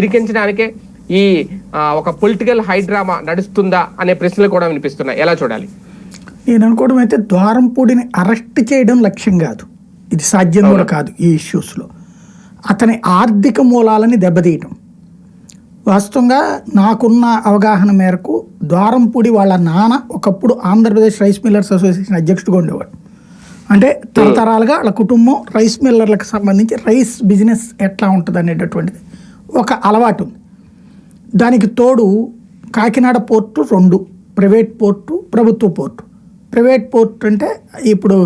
ఇరికించడానికే ఈ ఒక political high drama నడుస్తుందా అనే ప్రశ్నలు కూడా వినిపిస్తున్నాయి. ఎలా చూడాలి? నేను అనుకోవడం అయితే ద్వారంపూడిని అరెస్ట్ చేయడం లక్ష్యం కాదు, ఇది సాధ్యం కూడా కాదు. ఈ ఇష్యూస్లో అతని ఆర్థిక మూలాలని దెబ్బతీయటం. వాస్తవంగా నాకున్న అవగాహన మేరకు ద్వారంపూడి వాళ్ళ నాన్న ఒకప్పుడు ఆంధ్రప్రదేశ్ రైస్ మిల్లర్స్ అసోసియేషన్ అధ్యక్షుడిగా ఉండేవాడు. అంటే తరతరాలుగా వాళ్ళ కుటుంబం రైస్ మిల్లర్లకు సంబంధించి రైస్ బిజినెస్ ఎట్లా ఉంటుంది అనేటటువంటిది ఒక అలవాటు ఉంది. దానికి తోడు కాకినాడ పోర్టు 2 ప్రైవేట్ పోర్టు, ప్రభుత్వ పోర్టు. ప్రైవేట్ పోర్టు అంటే ఇప్పుడు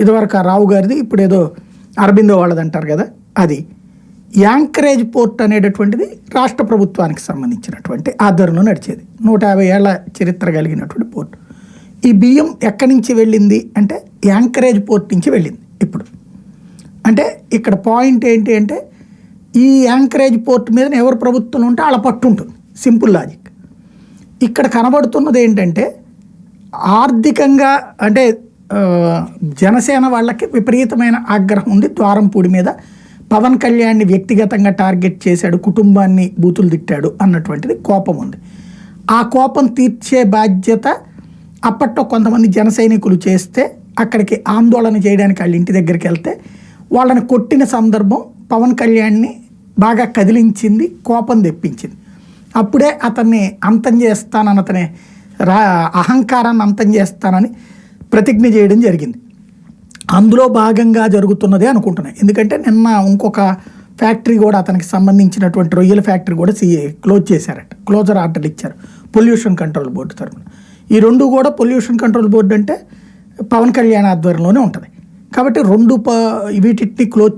ఇదివరకు రావు గారిది, ఇప్పుడు ఏదో అరబిందో వాళ్ళది అంటారు కదా, అది. యాంకరేజ్ పోర్ట్ అనేటటువంటిది రాష్ట్ర ప్రభుత్వానికి సంబంధించినటువంటి ఆధ్వర్యంలో నడిచేది, 150 ఏళ్ల చరిత్ర కలిగినటువంటి పోర్టు. ఈ బియ్యం ఎక్కడి నుంచి వెళ్ళింది అంటే యాంకరేజ్ పోర్ట్ నుంచి వెళ్ళింది. ఇప్పుడు అంటే ఇక్కడ పాయింట్ ఏంటి అంటే ఈ యాంకరేజ్ పోర్ట్ మీద ఎవరు ప్రభుత్వం ఉంటే వాళ్ళ పట్టు ఉంటుంది, సింపుల్ లాజిక్. ఇక్కడ కనబడుతున్నది ఏంటంటే ఆర్థికంగా అంటే జనసేన వాళ్ళకి విపరీతమైన ఆగ్రహం ఉంది ద్వారంపూడి మీద. పవన్ కళ్యాణ్ని వ్యక్తిగతంగా టార్గెట్ చేశాడు, కుటుంబాన్ని బూతులు తిట్టాడు అన్నటువంటిది కోపం ఉంది. ఆ కోపం తీర్చే బాధ్యత అప్పట్లో కొంతమంది జన సైనికులు చేస్తే అక్కడికి ఆందోళన చేయడానికి వాళ్ళ ఇంటి దగ్గరికి వెళ్తే వాళ్ళని కొట్టిన సందర్భం పవన్ కళ్యాణ్ని బాగా కదిలించింది, కోపం తెప్పించింది. అప్పుడే అతన్ని అంతం చేస్తానని, అతని అహంకారాన్ని అంతం చేస్తానని ప్రతిజ్ఞ చేయడం జరిగింది. అందులో భాగంగా జరుగుతున్నదే అనుకుంటున్నాయి. ఎందుకంటే నిన్న ఇంకొక ఫ్యాక్టరీ కూడా అతనికి సంబంధించినటువంటి రొయ్యల ఫ్యాక్టరీ కూడా క్లోజ్ చేశారట, క్లోజర్ ఆర్డర్ ఇచ్చారు పొల్యూషన్ కంట్రోల్ బోర్డు తరఫున. ఈ 2 కూడా పొల్యూషన్ కంట్రోల్ బోర్డు అంటే పవన్ కళ్యాణ్ ఆధ్వర్యంలోనే ఉంటుంది కాబట్టి 2 వీటిని క్లోజ్